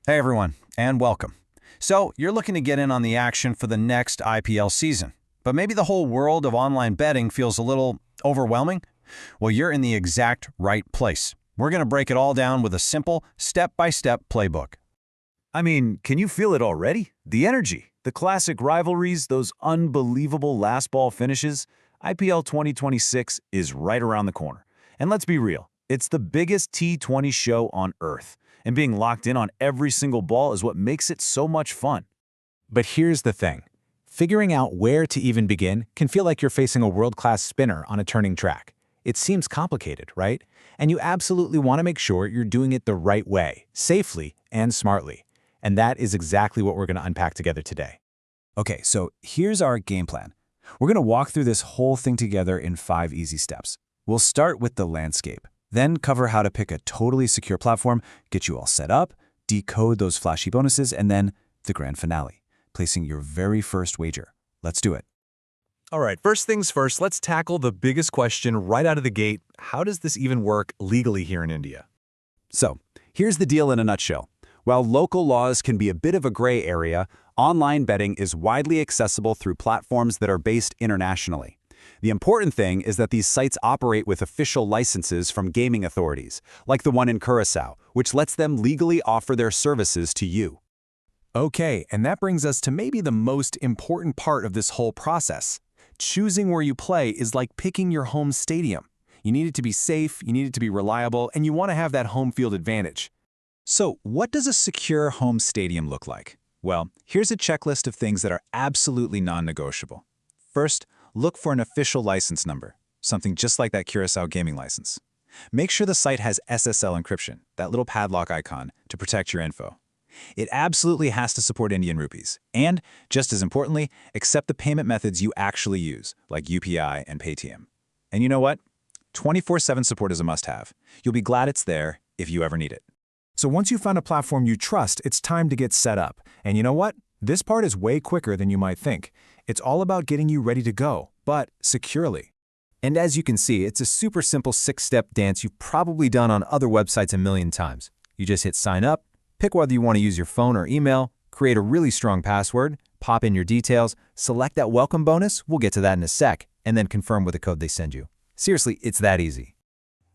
Hey everyone, and welcome. So, you're looking to get in on the action for the next IPL season, but maybe the whole world of online betting feels a little overwhelming? Well, you're in the exact right place. We're going to break it all down with a simple, step-by-step playbook. Can you feel it already? The energy, the classic rivalries, those unbelievable last ball finishes. IPL 2026 is right around the corner. And let's be real, it's the biggest T20 show on earth. And being locked in on every single ball is what makes it so much fun. But here's the thing. Figuring out where to even begin can feel like you're facing a world-class spinner on a turning track. It seems complicated, right? And you absolutely want to make sure you're doing it the right way, safely and smartly. And that is exactly what we're going to unpack together today. Okay, so here's our game plan. We're going to walk through this whole thing together in 5 easy steps. We'll start with the landscape, then cover how to pick a totally secure platform, get you all set up, decode those flashy bonuses, and then the grand finale, placing your very first wager. Let's do it. All right, first things first, let's tackle the biggest question right out of the gate. How does this even work legally here in India? So, here's the deal in a nutshell. While local laws can be a bit of a gray area, online betting is widely accessible through platforms that are based internationally. The important thing is that these sites operate with official licenses from gaming authorities, like the one in Curacao, which lets them legally offer their services to you. Okay, and that brings us to maybe the most important part of this whole process. Choosing where you play is like picking your home stadium. You need it to be safe, you need it to be reliable, and you want to have that home field advantage. So, what does a secure home stadium look like? Well, here's a checklist of things that are absolutely non-negotiable. First, look for an official license number, something just like that Curacao gaming license. Make sure the site has SSL encryption, that little padlock icon, to protect your info. It absolutely has to support Indian rupees, and, just as importantly, accept the payment methods you actually use, like UPI and Paytm. And you know what? 24/7 support is a must-have. You'll be glad it's there if you ever need it. So once you've found a platform you trust, it's time to get set up. And you know what? This part is way quicker than you might think. It's all about getting you ready to go, but securely. And as you can see, it's a super simple 6-step dance you've probably done on other websites a million times. You just hit sign up, pick whether you want to use your phone or email, create a really strong password, pop in your details, select that welcome bonus, we'll get to that in a sec, and then confirm with the code they send you. Seriously, it's that easy.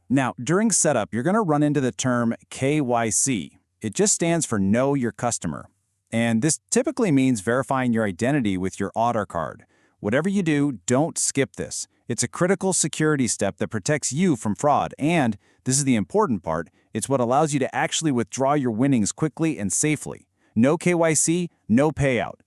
Now, during setup, you're going to run into the term KYC. It just stands for Know Your Customer. And this typically means verifying your identity with your Aadhaar card. Whatever you do, don't skip this. It's a critical security step that protects you from fraud, and, this is the important part, it's what allows you to actually withdraw your winnings quickly and safely. No KYC, no payout.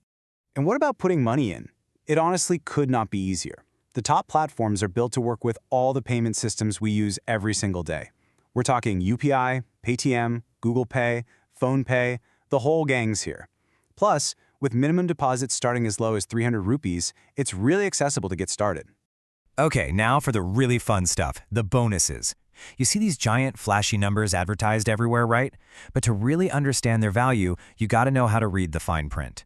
And what about putting money in? It honestly could not be easier. The top platforms are built to work with all the payment systems we use every single day. We're talking UPI, Paytm, Google Pay, PhonePe, the whole gang's here. Plus, with minimum deposits starting as low as 300 rupees, it's really accessible to get started. Okay, now for the really fun stuff, the bonuses. You see these giant flashy numbers advertised everywhere, right? But to really understand their value, you gotta know how to read the fine print.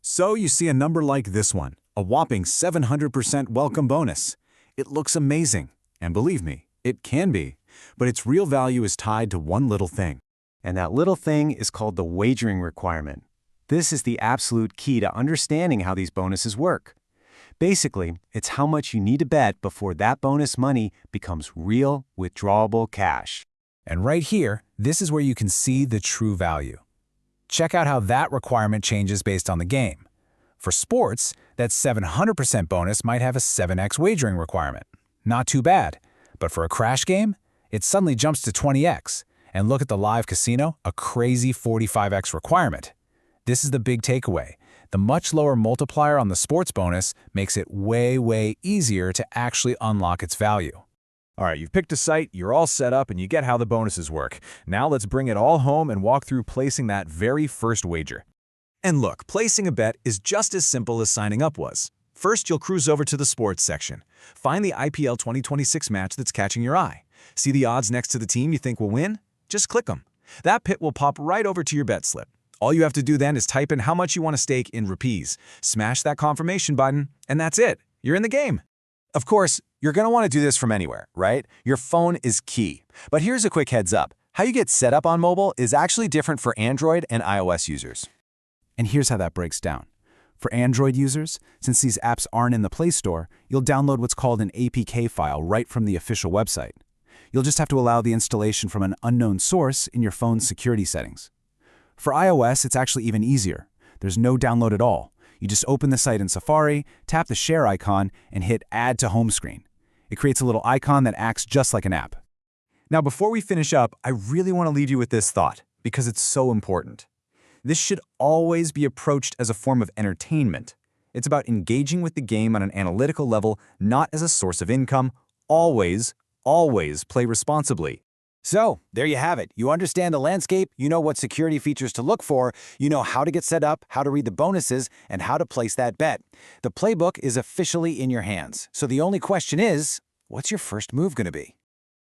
So you see a number like this one, a whopping 700% welcome bonus. It looks amazing, and believe me, it can be, but its real value is tied to one little thing. And that little thing is called the wagering requirement. This is the absolute key to understanding how these bonuses work. Basically, it's how much you need to bet before that bonus money becomes real, withdrawable cash. And right here, this is where you can see the true value. Check out how that requirement changes based on the game. For sports, that 700% bonus might have a 7x wagering requirement. Not too bad. But for a crash game, it suddenly jumps to 20x. And look at the live casino, a crazy 45x requirement. This is the big takeaway. The much lower multiplier on the sports bonus makes it way easier to actually unlock its value. All right, you've picked a site, you're all set up, and you get how the bonuses work. Now let's bring it all home and walk through placing that very first wager. And look, placing a bet is just as simple as signing up was. First, you'll cruise over to the sports section. Find the IPL 2026 match that's catching your eye. See the odds next to the team you think will win? Just click them. That pit will pop right over to your bet slip. All you have to do then is type in how much you want to stake in rupees. Smash that confirmation button, and that's it. You're in the game. Of course, you're going to want to do this from anywhere, right? Your phone is key. But here's a quick heads up. How you get set up on mobile is actually different for Android and iOS users. And here's how that breaks down. For Android users, since these apps aren't in the Play Store, you'll download what's called an APK file right from the official website. You'll just have to allow the installation from an unknown source in your phone's security settings. For iOS, it's actually even easier. There's no download at all. You just open the site in Safari, tap the share icon, and hit Add to Home Screen. It creates a little icon that acts just like an app. Now, before we finish up, I really want to leave you with this thought, because it's so important. This should always be approached as a form of entertainment. It's about engaging with the game on an analytical level, not as a source of income. Always, always play responsibly. So, there you have it. You understand the landscape, you know what security features to look for, you know how to get set up, how to read the bonuses, and how to place that bet. The playbook is officially in your hands. So the only question is, what's your first move going to be?